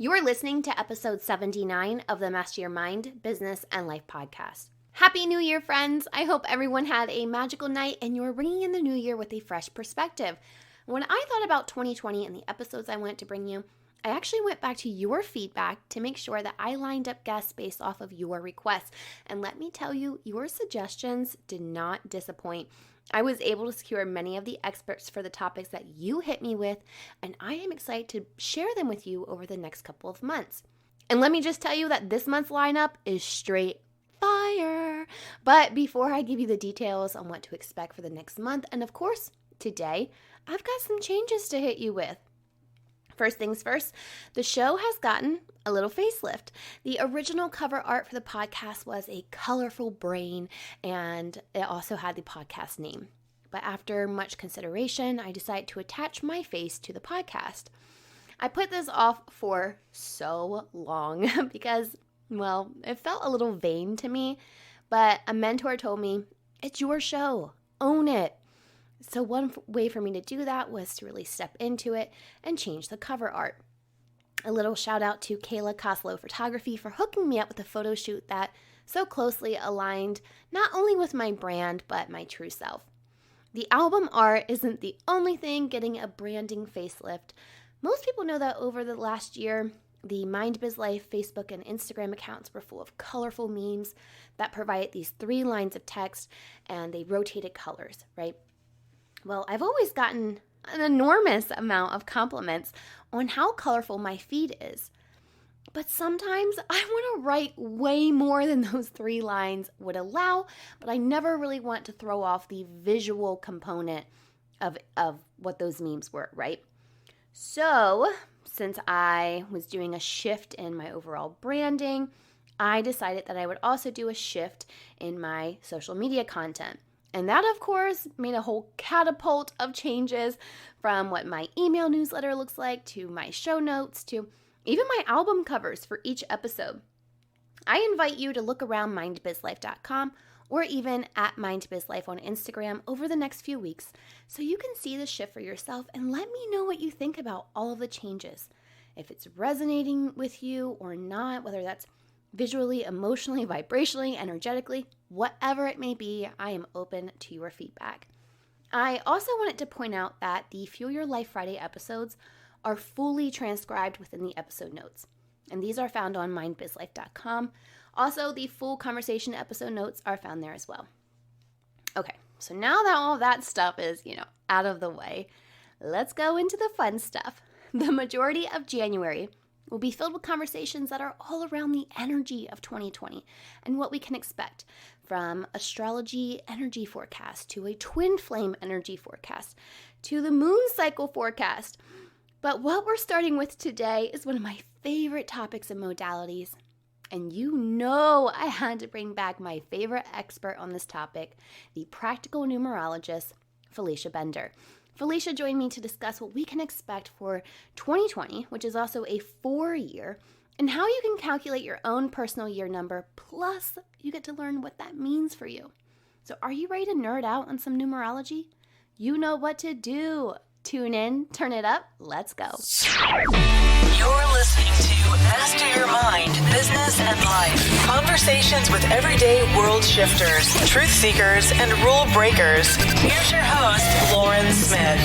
You're listening to episode 79 of the Master Your Mind, Business, and Life podcast. Happy New Year, friends! I hope everyone had a magical night and you're bringing in the new year with a fresh perspective. When I thought about 2020 and the episodes I wanted to bring you, I actually went back to your feedback to make sure that I lined up guests based off of your requests. And let me tell you, your suggestions did not disappoint. I was able to secure many of the experts for the topics that you hit me with, and I am excited to share them with you over the next couple of months. And let me just tell you that this month's lineup is straight fire. But before I give you the details on what to expect for the next month, and of course, today, I've got some changes to hit you with. First things first, the show has gotten a little facelift. The original cover art for the podcast was a colorful brain, and it also had the podcast name. But after much consideration, I decided to attach my face to the podcast. I put this off for so long because, well, it felt a little vain to me, but a mentor told me, it's your show, own it. So one way for me to do that was to really step into it and change the cover art. A little shout out to Kayla Coslow Photography for hooking me up with a photo shoot that so closely aligned not only with my brand, but my true self. The album art isn't the only thing getting a branding facelift. Most people know that over the last year, the Mind Biz Life Facebook and Instagram accounts were full of colorful memes that provide these 3 lines of text and they rotated colors, right? Well, I've always gotten an enormous amount of compliments on how colorful my feed is. But sometimes I want to write way more than those 3 lines would allow, but I never really want to throw off the visual component of what those memes were, right? So, since I was doing a shift in my overall branding, I decided that I would also do a shift in my social media content. And that, of course, made a whole catapult of changes from what my email newsletter looks like to my show notes to even my album covers for each episode. I invite you to look around mindbizlife.com or even at mindbizlife on Instagram over the next few weeks so you can see the shift for yourself and let me know what you think about all of the changes. If it's resonating with you or not, whether that's visually, emotionally, vibrationally, energetically, whatever it may be, I am open to your feedback. I also wanted to point out that the Fuel Your Life Friday episodes are fully transcribed within the episode notes, and these are found on mindbizlife.com. Also, the full conversation episode notes are found there as well. Okay, so now that all that stuff is, out of the way, let's go into the fun stuff. The majority of January will be filled with conversations that are all around the energy of 2020 and what we can expect, from astrology energy forecast to a twin flame energy forecast to the moon cycle forecast. But what we're starting with today is one of my favorite topics and modalities. And I had to bring back my favorite expert on this topic, the Practical Numerologist, Felicia Bender. Felicia joined me to discuss what we can expect for 2020, which is also a 4-year, and how you can calculate your own personal year number, plus you get to learn what that means for you. So are you ready to nerd out on some numerology? You know what to do. Tune in, turn it up, let's go. You're listening to Master Your Mind, Business and Life. Conversations with everyday world shifters, truth seekers, and rule breakers. Here's your host, Lauren Smith.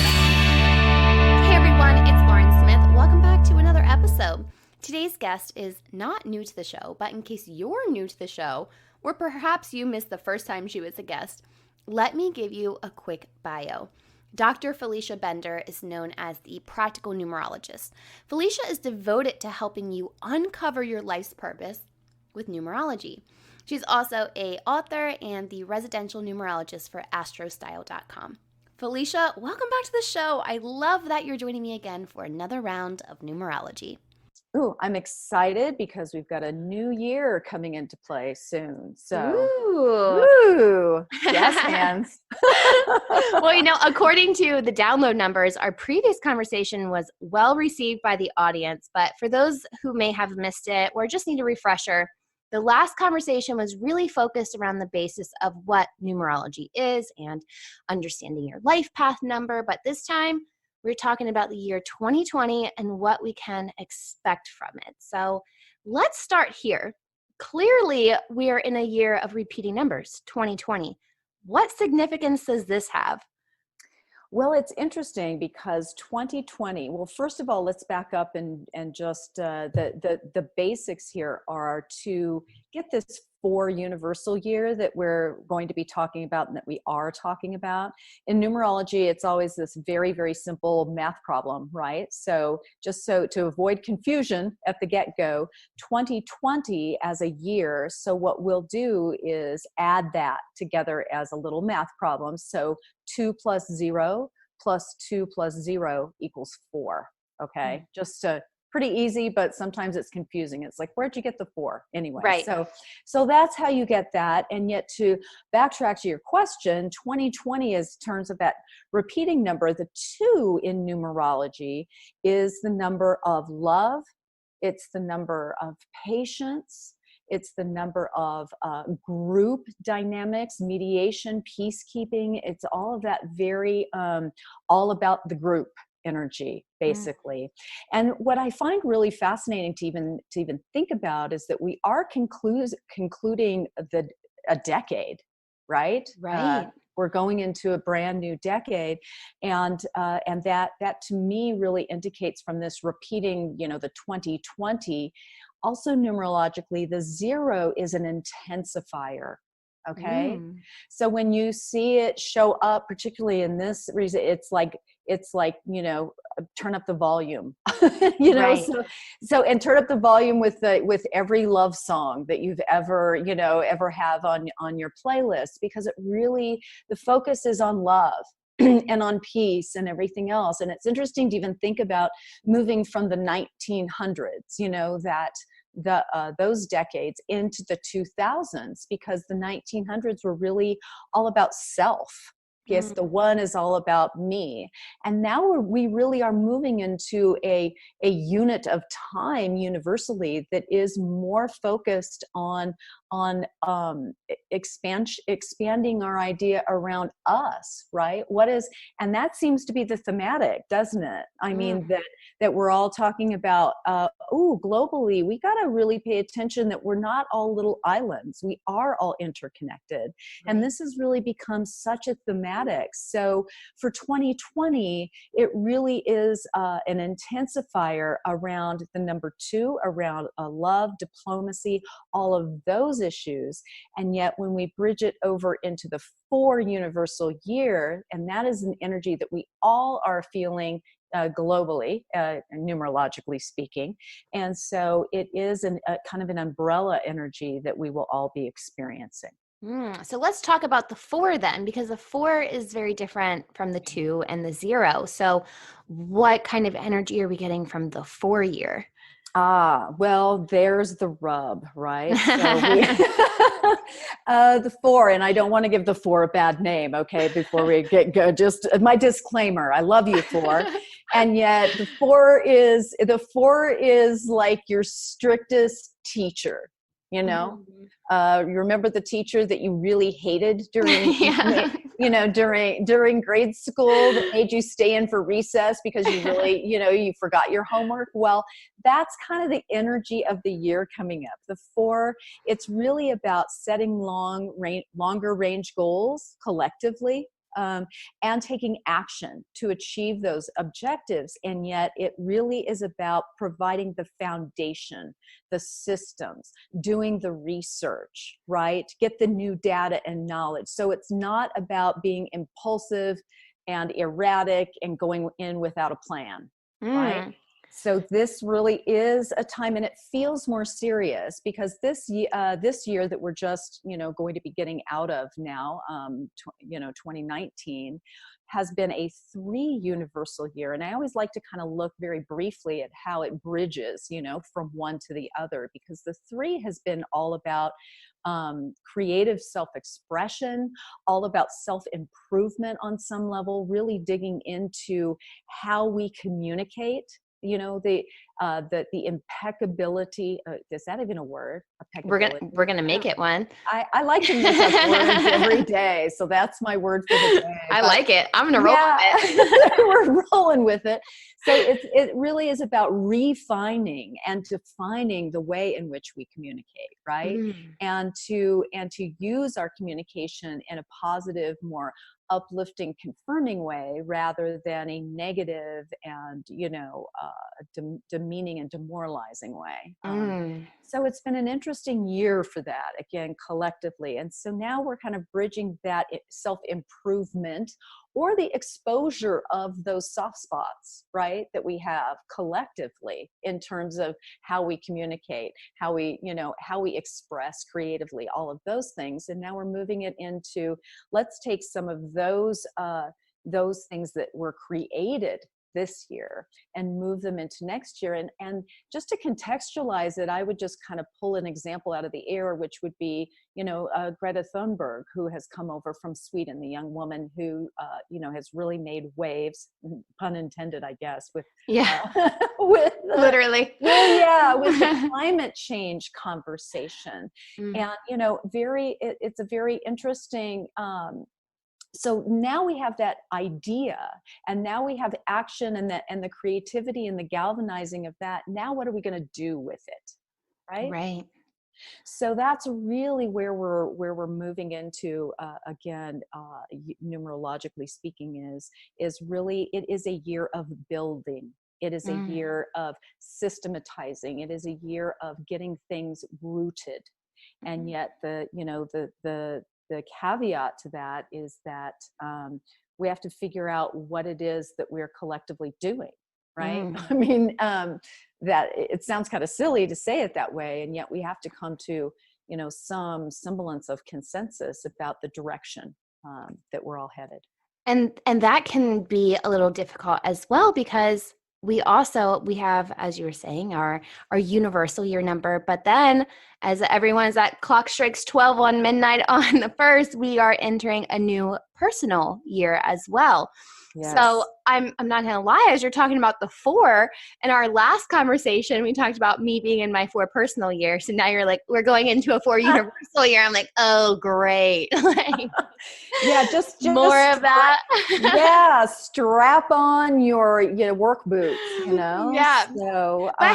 Hey everyone, it's Lauren Smith. Welcome back to another episode. Today's guest is not new to the show, but in case you're new to the show, or perhaps you missed the first time she was a guest, let me give you a quick bio. Dr. Felicia Bender is known as the Practical Numerologist. Felicia is devoted to helping you uncover your life's purpose with numerology. She's also an author and the residential numerologist for astrostyle.com. Felicia, welcome back to the show. I love that you're joining me again for another round of numerology. Ooh, I'm excited because we've got a new year coming into play soon. So, Ooh. Yes, hands. Well, according to the download numbers, our previous conversation was well received by the audience. But for those who may have missed it or just need a refresher, the last conversation was really focused around the basis of what numerology is and understanding your life path number. But this time, We're talking about the year 2020 and what we can expect from it. So let's start here. Clearly, we are in a year of repeating numbers, 2020. What significance does this have? Well, it's interesting because 2020, well, first of all, let's back up and just the basics here are to get this 4 universal year that we're going to be talking about and that we are talking about. In numerology, it's always this very, very simple math problem, right? So just so to avoid confusion at the get-go, 2020 as a year, so what we'll do is add that together as a little math problem. So 2 plus 0 plus 2 plus 0 equals 4. Okay, just pretty easy, but sometimes it's confusing. It's like, where'd you get the 4 anyway? Right. So that's how you get that. And yet, to backtrack to your question, 2020 is terms of that repeating number. The 2 in numerology is the number of love. It's the number of patience. It's the number of group dynamics, mediation, peacekeeping. It's all of that very, all about the group energy, basically. And what I find really fascinating to even think about is that we are concluding a decade, right? Right. We're going into a brand new decade, and that to me really indicates from this repeating, the 2020. Also, numerologically, the 0 is an intensifier. Okay, so when you see it show up, particularly in this reason, it's like turn up the volume, Right. So and turn up the volume with every love song that you've ever have on your playlist, because it really, the focus is on love and on peace and everything else. And it's interesting to even think about moving from the 1900s, that those decades into the 2000s, because the 1900s were really all about self. Yes, the 1 is all about me. And now we really are moving into a unit of time universally that is more focused on expanding our idea around us, right? And that seems to be the thematic, doesn't it? I mean, that we're all talking about, globally, we got to really pay attention that we're not all little islands. We are all interconnected. Right. And this has really become such a thematic. So for 2020, it really is an intensifier around the number 2, around love, diplomacy, all of those issues. And yet when we bridge it over into the 4 universal year, and that is an energy that we all are feeling globally, numerologically speaking. And so it is a kind of an umbrella energy that we will all be experiencing. So let's talk about the 4 then, because the 4 is very different from the 2 and the 0. So what kind of energy are we getting from the 4 year? Well, there's the rub, right? So the 4, and I don't want to give the 4 a bad name, okay, before we go, just my disclaimer, I love you, 4. And yet the 4 is like your strictest teacher, you remember the teacher that you really hated during during grade school, that made you stay in for recess because you really you forgot your homework? Well, that's kind of the energy of the year coming up. The 4, it's really about setting longer range goals collectively, and taking action to achieve those objectives. And yet it really is about providing the foundation, the systems, doing the research, right? Get the new data and knowledge. So it's not about being impulsive and erratic and going in without a plan, right? So this really is a time, and it feels more serious because this year that we're just, going to be getting out of now, 2019, has been a 3 universal year. And I always like to kind of look very briefly at how it bridges, from one to the other, because the 3 has been all about creative self-expression, all about self-improvement on some level, really digging into how we communicate. the impeccability. Is that even a word? We're gonna make it one. I like to make up words every day, so that's my word for the day. I like it. I'm gonna roll with it. We're rolling with it. So it really is about refining and defining the way in which we communicate, right? And to use our communication in a positive, more uplifting, confirming way rather than a negative and demeaning and demoralizing way. So it's been an interesting year for that, again, collectively. And so now we're kind of bridging that self-improvement or the exposure of those soft spots, right, that we have collectively in terms of how we communicate, how we express creatively, all of those things. And now we're moving it into, let's take some of those things that were created this year and move them into next year. And just to contextualize it, I would just kind of pull an example out of the air, which would be, Greta Thunberg, who has come over from Sweden, the young woman who, has really made waves, pun intended, I guess, with literally, with the climate change conversation. And, it's a very interesting, so now we have that idea, and now we have action and the creativity and the galvanizing of that. Now what are we going to do with it? Right. So that's really where we're moving into, again, numerologically speaking, is really, it is a year of building. It is a year of systematizing. It is a year of getting things rooted. And yet the caveat to that is that we have to figure out what it is that we're collectively doing, right? I mean, that it sounds kind of silly to say it that way, and yet we have to come to, some semblance of consensus about the direction that we're all headed. And that can be a little difficult as well, because we have, as you were saying, our universal year number, but then as that clock strikes 12 on midnight on the 1st, we are entering a new personal year as well. Yes. So I'm not going to lie, as you're talking about the 4, in our last conversation, we talked about me being in my 4 personal year. So now you're like, we're going into a 4 universal year. I'm like, oh, great. Just more of that. Yeah. Strap on your work boots, Yeah. So, but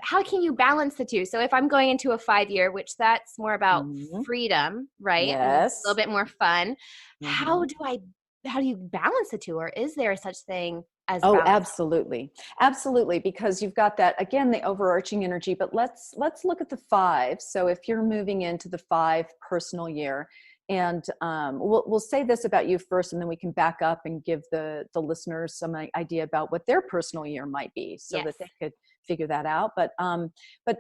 how can you balance the two? So if I'm going into a 5 year, which that's more about freedom, right? Yes. A little bit more fun. How do you balance the two, or is there such thing as balance? Absolutely, because you've got that, again, the overarching energy. But let's look at the 5. So if you're moving into the 5 personal year, and we'll say this about you first, and then we can back up and give the listeners some idea about what their personal year might be, so that they could figure that out. But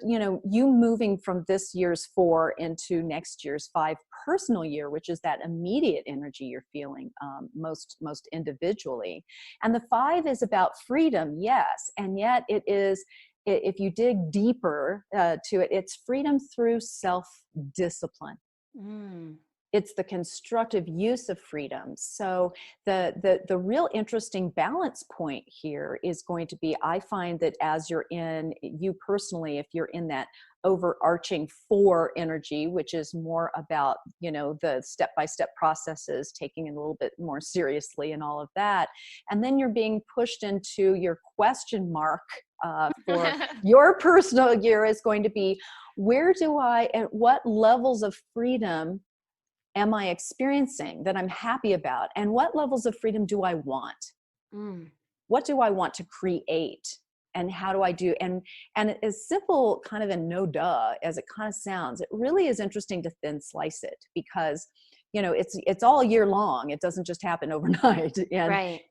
you moving from this year's 4 into next year's 5 personal year, which is that immediate energy you're feeling most individually. And the 5 is about freedom, yes, and yet it is, if you dig deeper to it, it's freedom through self-discipline. It's the constructive use of freedom. So the real interesting balance point here is going to be, I find that as you personally, if you're in that overarching 4 energy, which is more about, the step-by-step processes, taking it a little bit more seriously and all of that. And then you're being pushed into your question mark for your personal year is going to be, at what levels of freedom am I experiencing that I'm happy about? And what levels of freedom do I want? What do I want to create? And how do I do? And as simple kind of a no duh as it kind of sounds, it really is interesting to thin slice it, because it's all year long. It doesn't just happen overnight.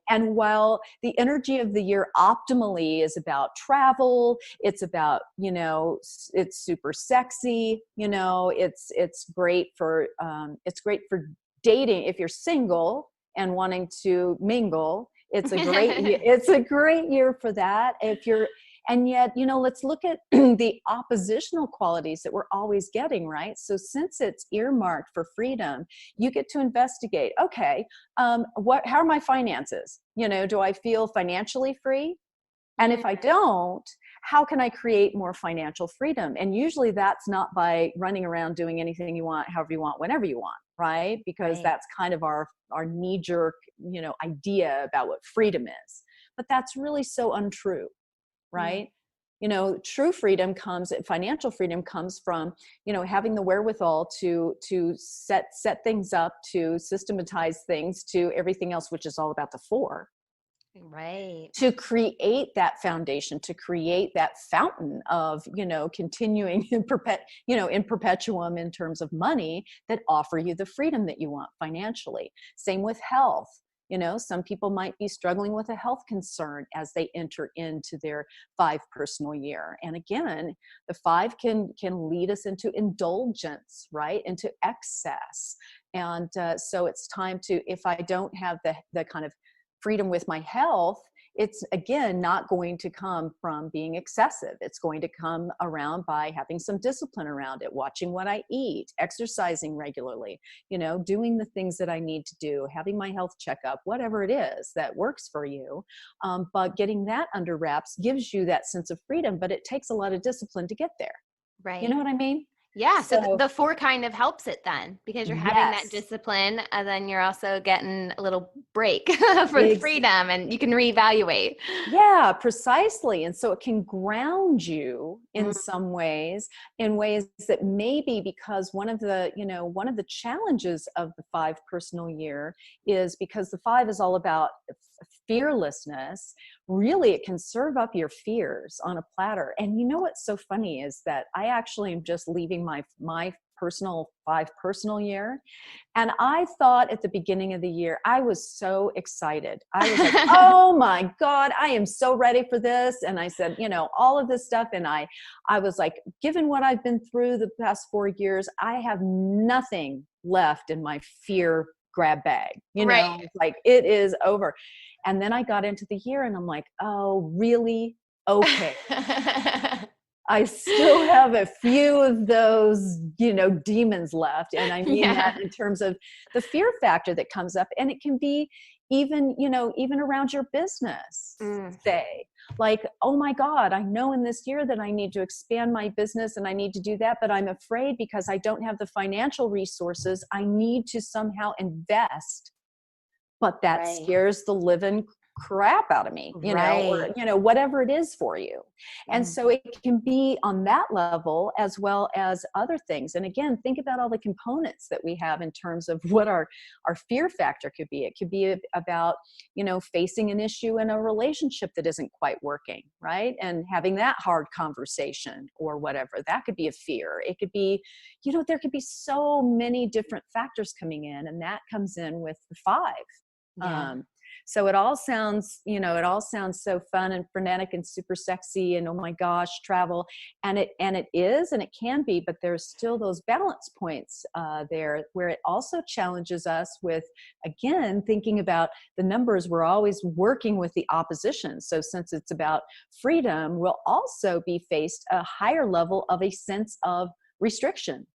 And while the energy of the year optimally is about travel, it's about, it's super sexy, it's great for dating if you're single and wanting to mingle. It's a great year for that. And yet, let's look at the oppositional qualities that we're always getting, right? So since it's earmarked for freedom, you get to investigate, okay, how are my finances? Do I feel financially free? And if I don't, how can I create more financial freedom? And usually that's not by running around doing anything you want, however you want, whenever you want, right? Because that's kind of our knee-jerk, idea about what freedom is. But that's really so untrue, right? True freedom financial freedom comes from, having the wherewithal to set things up, to systematize things, to everything else, which is all about the four. Right. To create that foundation, to create that fountain of, continuing in perpetuum in terms of money that offer you the freedom that you want financially. Same with health. Some people might be struggling with a health concern as they enter into their 5 personal year. And again, the 5 can lead us into indulgence, right? Into excess. And so it's time to, if I don't have the kind of freedom with my health, it's again not going to come from being excessive. It's going to come around by having some discipline around it, watching what I eat, exercising regularly, doing the things that I need to do, having my health checkup, whatever it is that works for you. But getting that under wraps gives you that sense of freedom, but it takes a lot of discipline to get there. Right. You know what I mean? Yeah. So the 4 kind of helps it then, because you're having that discipline, and then you're also getting a little break for freedom, and you can reevaluate. Yeah, precisely. And so it can ground you in some ways, in ways that maybe, because one of the challenges of the 5 personal year is because the 5 is all about fearlessness. Really, it can serve up your fears on a platter. And what's so funny is that I actually am just leaving my personal 5 personal year. And I thought at the beginning of the year, I was so excited. I was like, oh my God, I am so ready for this. And I said, all of this stuff. And I was like, given what I've been through the past 4 years, I have nothing left in my fear grab bag. It's like, it is over. And then I got into the year and I'm like, oh, really? Okay. I still have a few of those, demons left. And I mean that in terms of the fear factor that comes up. And it can be even around your business, say, like, oh my God, I know in this year that I need to expand my business and I need to do that, but I'm afraid because I don't have the financial resources, I need to somehow invest. But that scares the living crap out of me, or, whatever it is for you. And so it can be on that level as well as other things. And again, think about all the components that we have in terms of what our fear factor could be. It could be about, facing an issue in a relationship that isn't quite working, right? And having that hard conversation or whatever. That could be a fear. It could be, there could be so many different factors coming in, and that comes in with the 5. Yeah. So it all sounds so fun and frenetic and super sexy and oh my gosh, travel. And it is, and it can be, but there's still those balance points there where it also challenges us with, again, thinking about the numbers. We're always working with the opposition. So since it's about freedom, we'll also be faced a higher level of a sense of restriction.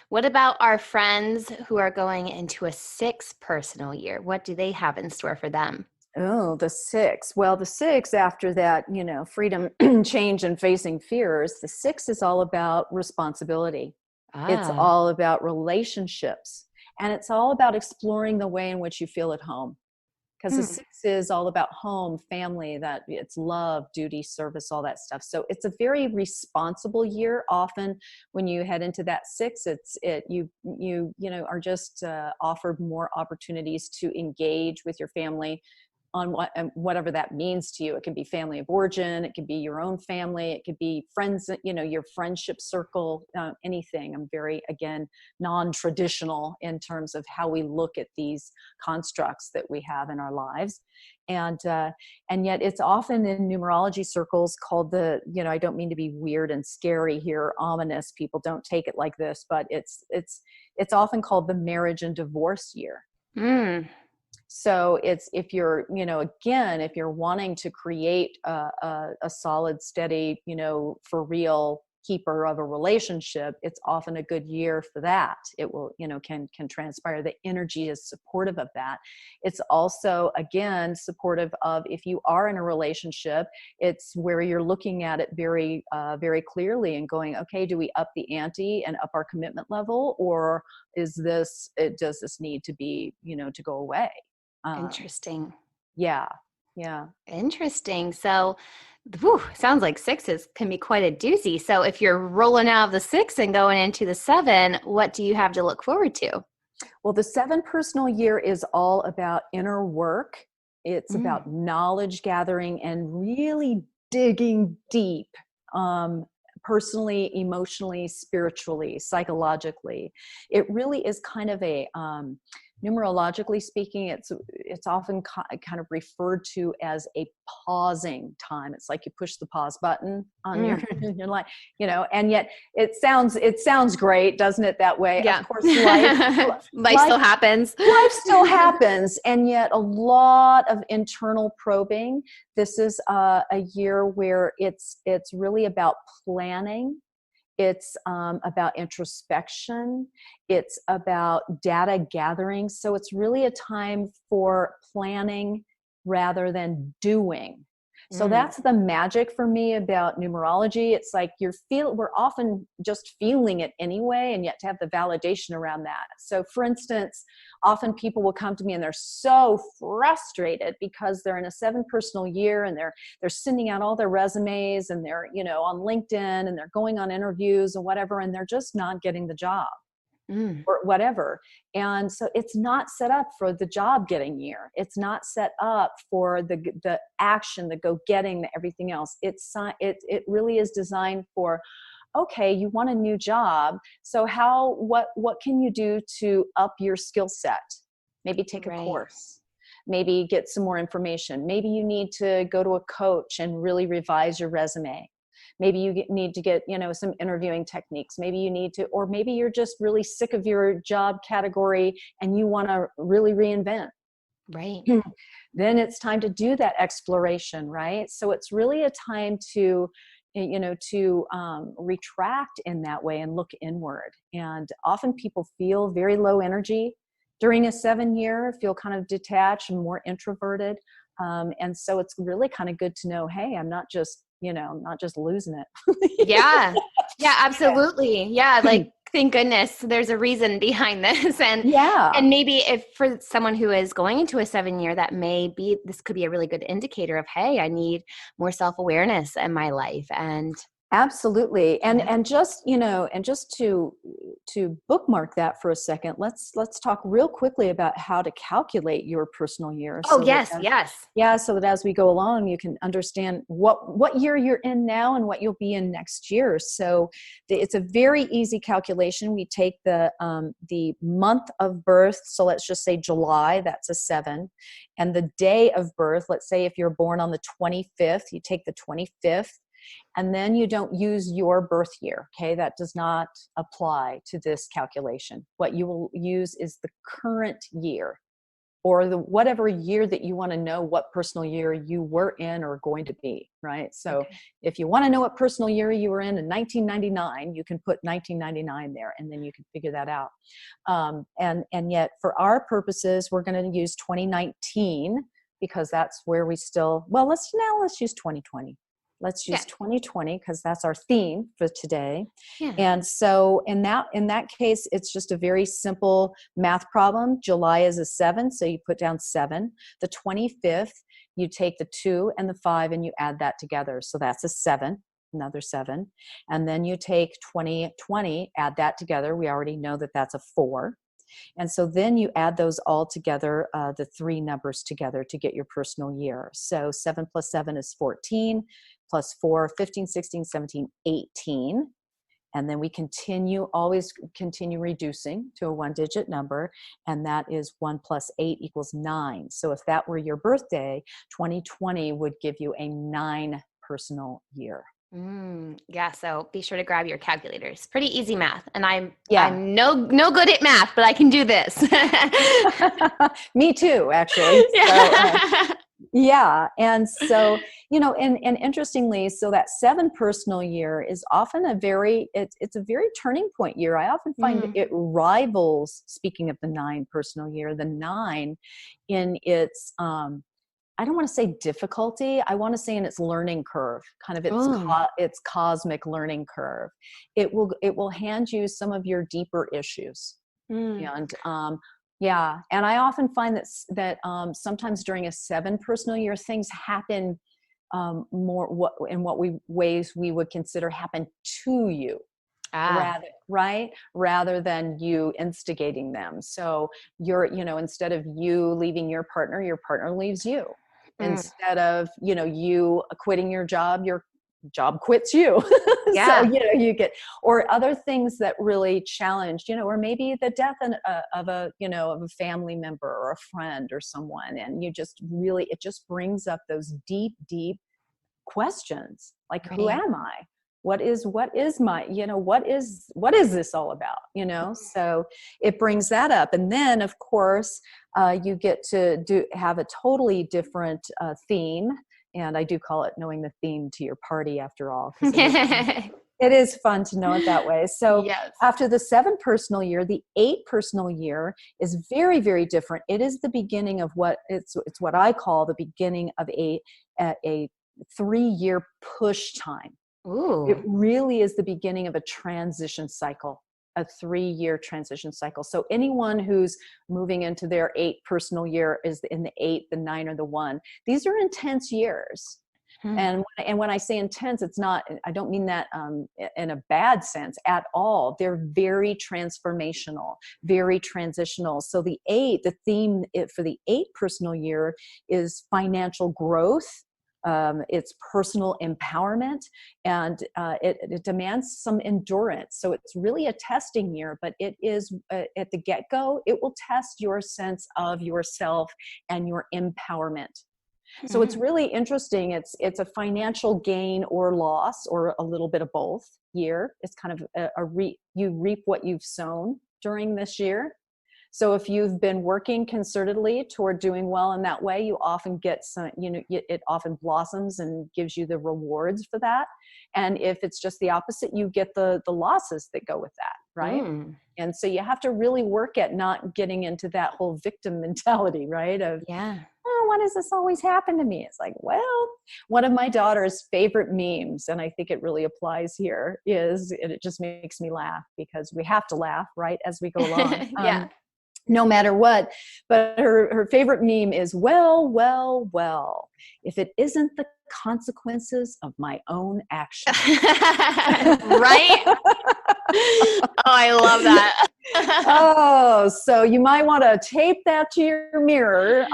What about our friends who are going into a 6 personal year? What do they have in store for them? Oh, the 6. Well, the 6, after that, freedom, change, and facing fears, the 6 is all about responsibility. It's all about relationships. And it's all about exploring the way in which you feel at home. Because the 6 is all about home, family, that it's love, duty, service, all that stuff. So it's a very responsible year. Often when you head into that 6, you are just offered more opportunities to engage with your family on whatever that means to you. It can be family of origin, it could be your own family, it could be friends, your friendship circle, anything. I'm very, again, non-traditional in terms of how we look at these constructs that we have in our lives. And yet it's often in numerology circles called I don't mean to be weird and scary here, ominous, people don't take it like this, but it's often called the marriage and divorce year. So it's, if you're, if you're wanting to create a solid, steady, for real keeper of a relationship, it's often a good year for that. It will, can transpire. The energy is supportive of that. It's also, again, supportive of if you are in a relationship, it's where you're looking at it very, very clearly and going, okay, do we up the ante and up our commitment level, or does this need to be, to go away? Interesting. Yeah. Interesting. So, sounds like sixes can be quite a doozy. So if you're rolling out of the 6 and going into the 7, what do you have to look forward to? Well, the 7 personal year is all about inner work. It's about knowledge gathering and really digging deep, personally, emotionally, spiritually, psychologically. It really is kind of a, numerologically speaking, it's often kind of referred to as a pausing time. It's like you push the pause button on your life, and yet it sounds great, doesn't it, that way? Yeah. Of course, life still happens. Life still happens, and yet a lot of internal probing. This is a year where it's really about planning. It's about introspection. It's about data gathering. So it's really a time for planning rather than doing. So that's the magic for me about numerology. It's like we're often just feeling it anyway, and yet to have the validation around that. So for instance, often people will come to me and they're so frustrated because they're in a 7 personal year and they're sending out all their resumes and they're, on LinkedIn and they're going on interviews and whatever, and they're just not getting the job. Or whatever. And so it's not set up for the job getting year. It's not set up for the action, the go getting, the everything else. It really is designed for, okay, you want a new job. So what can you do to up your skill set? Maybe take a course. Maybe get some more information. Maybe you need to go to a coach and really revise your resume. Maybe you need to get, some interviewing techniques. Maybe you need to, or maybe you're just really sick of your job category and you want to really reinvent. Right. Then it's time to do that exploration, right? So it's really a time to, retract in that way and look inward. And often people feel very low energy during a 7 year, feel kind of detached and more introverted. And so it's really kind of good to know, hey, I'm not just losing it. Yeah, absolutely. Yeah. Like, thank goodness there's a reason behind this. And maybe if for someone who is going into a 7 year, this could be a really good indicator of, hey, I need more self-awareness in my life. And absolutely. And just, to bookmark that for a second, let's talk real quickly about how to calculate your personal year. Yes. Yeah. So that as we go along, you can understand what year you're in now and what you'll be in next year. So it's a very easy calculation. We take the month of birth. So let's just say July, that's a 7. And the day of birth, let's say if you're born on the 25th, you take the 25th. And then you don't use your birth year, okay? That does not apply to this calculation. What you will use is the current year, or whatever year that you want to know what personal year you were in or going to be, right? So if you want to know what personal year you were in 1999, you can put 1999 there, and then you can figure that out. And yet for our purposes, we're going to use 2019 because that's where we still, let's use 2020. Let's use 2020 because that's our theme for today. Yeah. And so in that case, it's just a very simple math problem. July is a 7, so you put down 7. The 25th, you take the 2 and the 5 and you add that together. So that's a 7, another 7. And then you take 2020, add that together. We already know that that's a 4. And so then you add those all together, the 3 numbers together to get your personal year. So 7 plus 7 is 14, plus 4, 15, 16, 17, 18. And then we always continue reducing to a 1-digit number. And that is 1 plus 8 equals 9. So if that were your birthday, 2020 would give you a 9 personal year. Yeah. So be sure to grab your calculators. Pretty easy math. And I'm no good at math, but I can do this. Me too, actually. Yeah. Yeah. And so, and interestingly, so that 7 personal year is often it's a very turning point year. I often find Mm. it rivals, speaking of the 9 personal year, the 9 in its, I don't want to say difficulty. I want to say in its learning curve, kind of Oh. its cosmic learning curve. It will hand you some of your deeper issues. Mm. And yeah, and I often find that sometimes during a 7 personal year, things happen more ways we would consider happen to you, Ah. rather than you instigating them. So instead of you leaving your partner leaves you. Mm. Instead of you quitting your job quits you. So Yeah. you get, or other things that really challenge, or maybe the death of a family member or a friend or someone, and it just brings up those deep questions, like, who Right. am I? What is my, what is this all about? So it brings that up. And then of course, you get to have a totally different theme. And I do call it knowing the theme to your party, after all, because it is fun to know it that way. So Yes. after the 7 personal year, the 8 personal year is very, very different. It is the beginning of it's what I call the beginning of a 3-year push time. It Ooh. really is the beginning of a transition cycle, a 3-year transition cycle. So anyone who's moving into their 8 personal year is in the 8, the 9, or the 1. These are intense years. Mm. And when I say intense, I don't mean that in a bad sense at all. They're very transformational, very transitional. So the theme for the 8 personal year is financial growth. It's personal empowerment, and it demands some endurance. So it's really a testing year, but it is at the get-go, it will test your sense of yourself and your empowerment. So it's really interesting. It's a financial gain or loss, or a little bit of both year. It's kind of you reap what you've sown during this year. So if you've been working concertedly toward doing well in that way, you often get some, it often blossoms and gives you the rewards for that. And if it's just the opposite, you get the losses that go with that, right? Mm. And so you have to really work at not getting into that whole victim mentality, right? Of, Yeah. oh, why does this always happen to me? It's like, well, one of my daughter's favorite memes, and I think it really applies here, and it just makes me laugh, because we have to laugh, right, as we go along. Yeah. No matter what. But her favorite meme is, well, if it isn't the consequences of my own actions. Right? Oh, I love that. Oh, so you might want to tape that to your mirror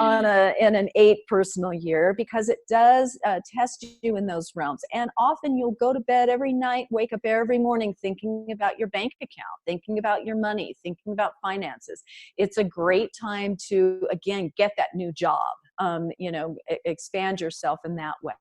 in an 8 personal year, because it does test you in those realms. And often you'll go to bed every night, wake up every morning thinking about your bank account, thinking about your money, thinking about finances. It's a great time to, again, get that new job, expand yourself in that way.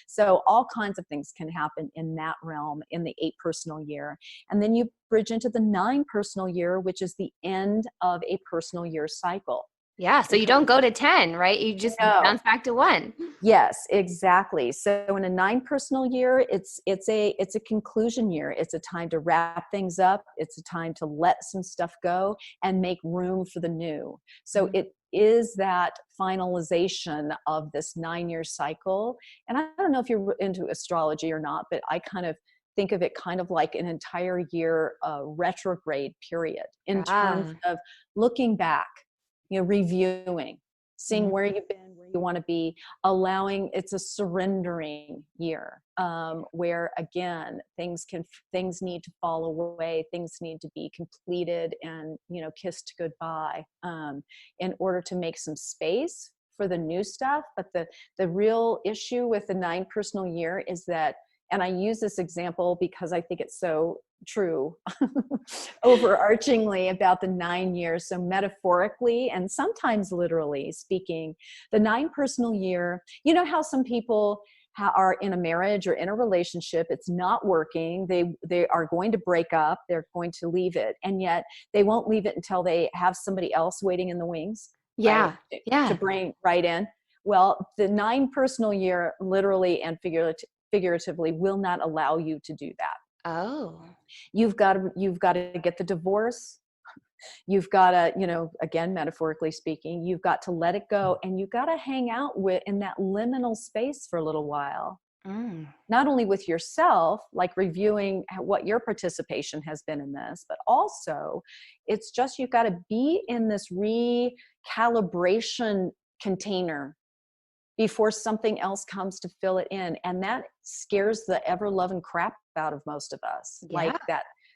So all kinds of things can happen in that realm in the 8 personal year. And then you bridge into the 9 personal year, which is the end of a personal year cycle. Yeah. So you don't go to 10, right? You just bounce back to 1. Yes, exactly. So in a 9 personal year, it's a conclusion year. It's a time to wrap things up. It's a time to let some stuff go and make room for the new. So it is that finalization of this 9-year cycle. And I don't know if you're into astrology or not, but I kind of think of it kind of like an entire year retrograde period, in terms of looking back, reviewing, seeing where you've been, where you want to be, it's a surrendering year, where again, things need to fall away, things need to be completed and, kissed goodbye, in order to make some space for the new stuff. But the real issue with the 9 personal year is that, and I use this example because I think it's so true, overarchingly about the 9 years. So metaphorically and sometimes literally speaking, the 9 personal year, how some people are in a marriage or in a relationship, it's not working, they are going to break up, they're going to leave it, and yet they won't leave it until they have somebody else waiting in the wings, Yeah. right? Yeah. To bring right in. Well, the 9 personal year literally and figuratively will not allow you to do that. Oh. You've got to get the divorce. You've got to, again, metaphorically speaking, you've got to let it go, and you've got to hang out in that liminal space for a little while. Not only with yourself, like reviewing what your participation has been in this, but also it's just, you've got to be in this recalibration container before something else comes to fill it in. And that scares the ever-loving crap out of most of us. Yeah. Like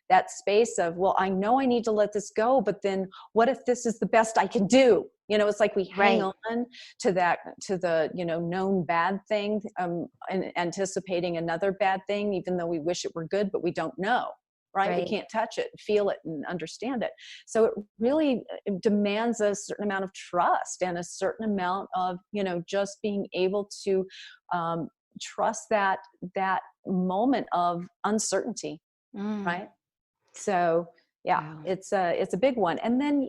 that space of, well, I know I need to let this go, but then what if this is the best I can do? It's like we hang on to the known bad thing, and anticipating another bad thing, even though we wish it were good, but we don't know. Right? We can't touch it, feel it, and understand it. So it really demands a certain amount of trust and a certain amount of, just being able to trust that moment of uncertainty, right? So yeah, wow. It's a big one. And then,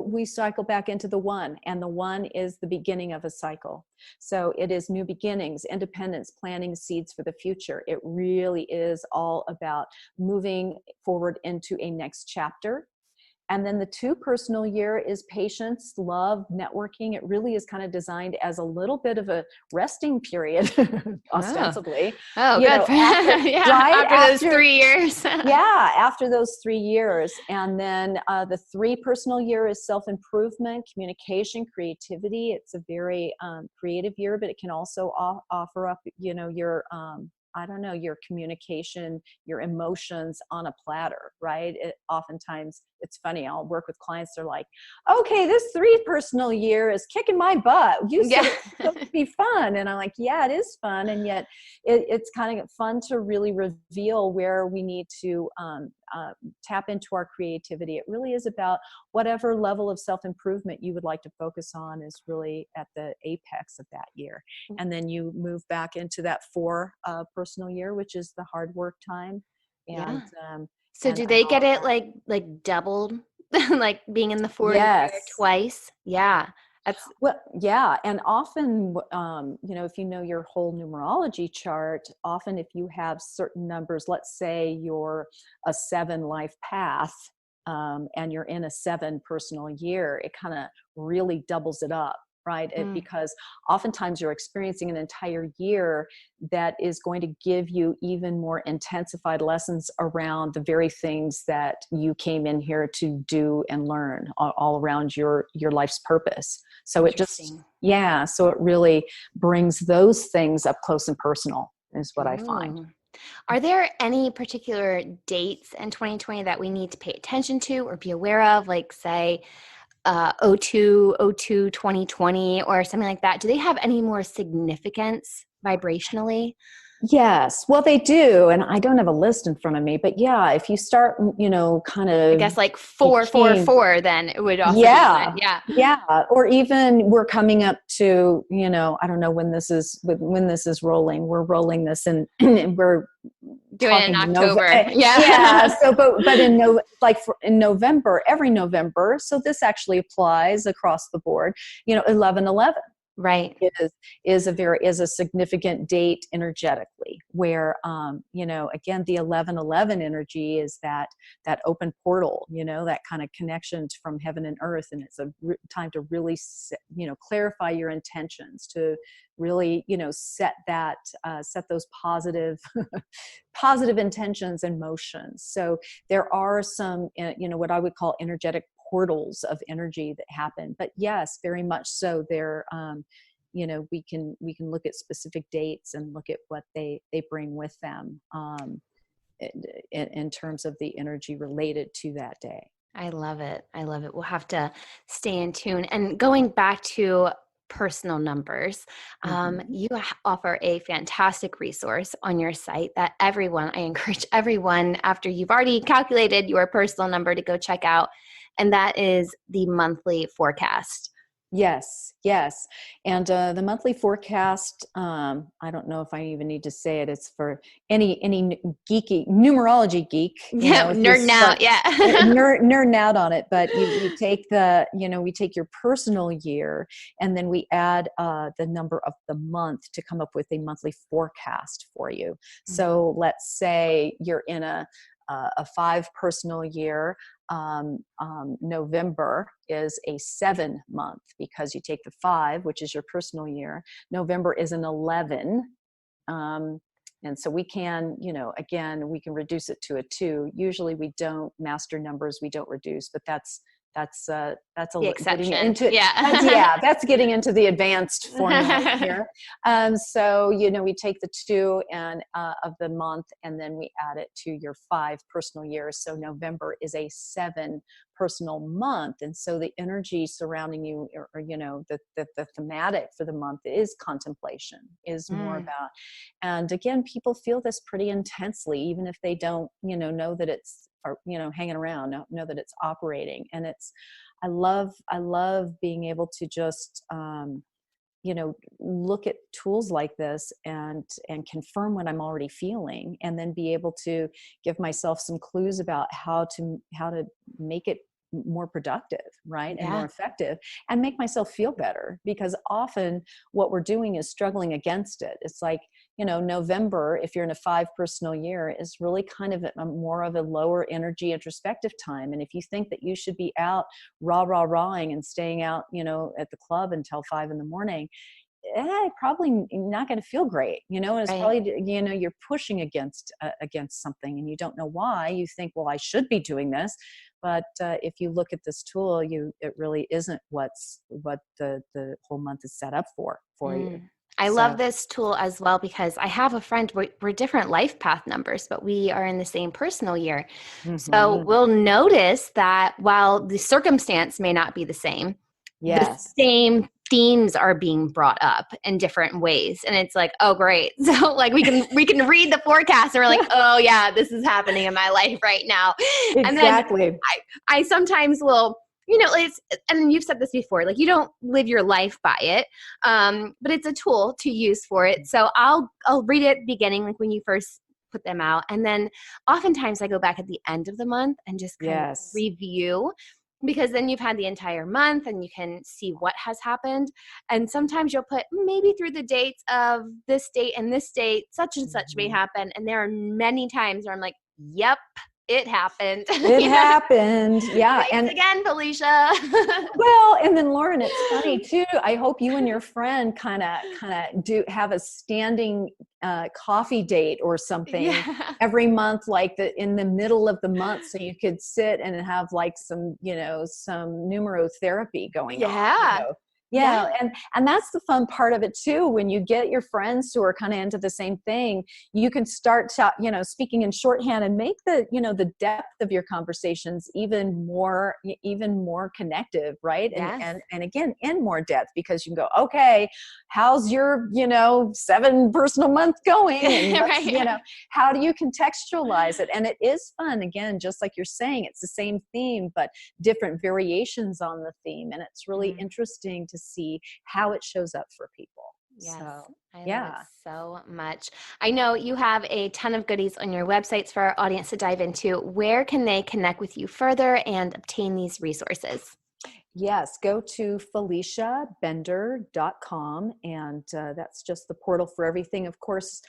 we cycle back into the 1, and the 1 is the beginning of a cycle. So it is new beginnings, independence, planting seeds for the future. It really is all about moving forward into a next chapter. And then the 2 personal year is patience, love, networking. It really is kind of designed as a little bit of a resting period, ostensibly. Oh, good. After those 3 years. After those 3 years. And then the 3 personal year is self-improvement, communication, creativity. It's a very creative year, but it can also offer up, your your communication, your emotions on a platter, right? Oftentimes, it's funny, I'll work with clients, they're like, okay, this 3 personal year is kicking my butt. You said it's supposed to be fun. And I'm like, yeah, it is fun. And yet it's kind of fun to really reveal where we need to tap into our creativity. It really is about whatever level of self-improvement you would like to focus on is really at the apex of that year. And then you move back into that 4 personal year, which is the hard work time. And so do they get it like doubled, like being in the 4 year twice? Yeah. And often, if you know your whole numerology chart, often if you have certain numbers, let's say you're a 7 life path, and you're in a 7 personal year, it kind of really doubles it up, right? Because oftentimes you're experiencing an entire year that is going to give you even more intensified lessons around the very things that you came in here to do and learn, all around your life's purpose. So it so it really brings those things up close and personal is what I find. Are there any particular dates in 2020 that we need to pay attention to or be aware of, like say 2020 or something like that? Do they have any more significance vibrationally? Yes. Well, they do. And I don't have a list in front of me, but yeah, if you start, kind of, I guess like 444, then it would also be good. Yeah. Or even we're coming up to, I don't know when this is rolling. We're rolling this and we're doing it in October. So, but in November, every November. So this actually applies across the board, 11/11. Right. Is a significant date energetically where, again, the 11/11 energy is that open portal, that kind of connection from heaven and earth. And it's a time to really, clarify your intentions, to really, set those positive, positive intentions and motions. So there are some, what I would call energetic portals of energy that happen, but yes, very much so. There, we can look at specific dates and look at what they bring with them in terms of the energy related to that day. I love it. We'll have to stay in tune. And going back to personal numbers, you offer a fantastic resource on your site that I encourage everyone, after you've already calculated your personal number, to go check out. And that is the monthly forecast. Yes, yes. And the monthly forecast, I don't know if I even need to say it. It's for any geeky numerology geek, Yeah, if you nerding out. start Yeah. nerding out on it. But you take we take your personal year, and then we add the number of the month to come up with a monthly forecast for you. So let's say you're in a 5 personal year. November is a 7 month because you take the 5, which is your personal year. November is an 11. And so we can, again, we can reduce it to a 2. Usually we don't master numbers, we don't reduce, but that's The getting exception. into Yeah. that's getting into the advanced formula here. So we take the 2 and of the month, and then we add it to your 5 personal years. So November is a 7 personal month, and so the energy surrounding you, or the thematic for the month is contemplation, is more about. And again, people feel this pretty intensely, even if they don't know that it's, or hanging around, know that it's operating. And I love being able to just look at tools like this and confirm what I'm already feeling, and then be able to give myself some clues about how to make it more productive, right? And more effective, and make myself feel better, because often what we're doing is struggling against it. It's like, November, if you're in a 5 personal year, is really kind of more of a lower energy introspective time. And if you think that you should be out rawing and staying out, at the club until 5 a.m, probably not going to feel great, and it's probably, you're pushing against something, and you don't know why. You think, well, I should be doing this. But if you look at this tool, it really isn't what the whole month is set up for you. I love this tool as well, because I have a friend, we're different life path numbers, but we are in the same personal year. So we'll notice that while the circumstance may not be the same, the same themes are being brought up in different ways. And it's like, oh, great. So like we can read the forecast, and we're like, oh yeah, this is happening in my life right now. Exactly. And then I sometimes will, and you've said this before, like you don't live your life by it, but it's a tool to use for it. So I'll read it beginning, like when you first put them out. And then oftentimes I go back at the end of the month and just kind of review, because then you've had the entire month and you can see what has happened. And sometimes you'll put maybe through the dates of this date and this date, such and such may happen. And there are many times where I'm like, yep, it happened. It happened. Yeah. Thanks again, Felicia. Well, and then Lauren, it's funny too. I hope you and your friend kind of do have a standing coffee date or something every month, like in the middle of the month, so you could sit and have like some numerotherapy going on. Yeah. And that's the fun part of it too. When you get your friends who are kind of into the same thing, you can start speaking in shorthand and make the depth of your conversations even more connective, right? And again, in more depth, because you can go, okay, how's your 7 personal month going? And how do you contextualize it? And it is fun, again, just like you're saying, it's the same theme but different variations on the theme, and it's really interesting to see how it shows up for people. Yes, I love it so much. I know you have a ton of goodies on your websites for our audience to dive into. Where can they connect with you further and obtain these resources? Yes, go to FeliciaBender.com, and that's just the portal for everything. Of course,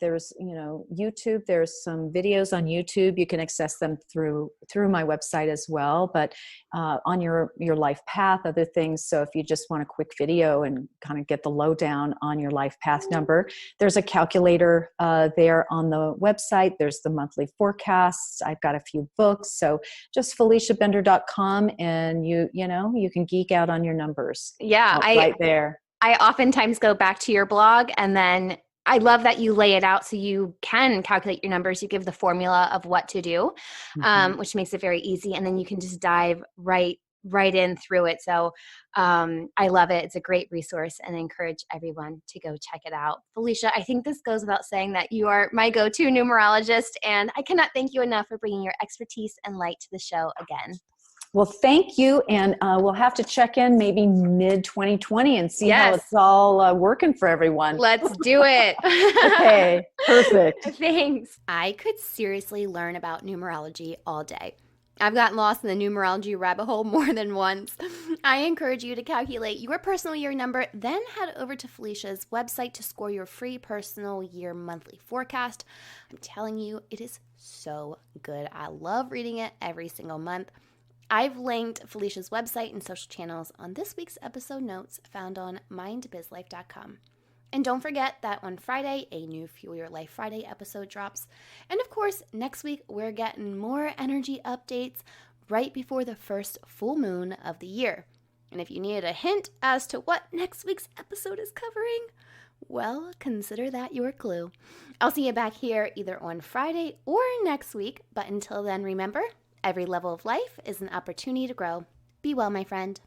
there's YouTube. There's some videos on YouTube. You can access them through my website as well. But on your life path, other things. So if you just want a quick video and kind of get the lowdown on your life path number, there's a calculator there on the website. There's the monthly forecasts. I've got a few books. So just FeliciaBender.com, and you can geek out on your numbers. Yeah, right there. I oftentimes go back to your blog, and then I love that you lay it out so you can calculate your numbers. You give the formula of what to do, which makes it very easy. And then you can just dive right in through it. So I love it. It's a great resource, and I encourage everyone to go check it out. Felicia, I think this goes without saying that you are my go-to numerologist, and I cannot thank you enough for bringing your expertise and light to the show again. Well, thank you. And we'll have to check in maybe mid-2020 and see how it's all working for everyone. Let's do it. Okay, perfect. Thanks. I could seriously learn about numerology all day. I've gotten lost in the numerology rabbit hole more than once. I encourage you to calculate your personal year number, then head over to Felicia's website to score your free personal year monthly forecast. I'm telling you, it is so good. I love reading it every single month. I've linked Felicia's website and social channels on this week's episode notes found on mindbizlife.com. And don't forget that on Friday, a new Fuel Your Life Friday episode drops. And of course, next week, we're getting more energy updates right before the first full moon of the year. And if you needed a hint as to what next week's episode is covering, well, consider that your clue. I'll see you back here either on Friday or next week. But until then, remember, every level of life is an opportunity to grow. Be well, my friend.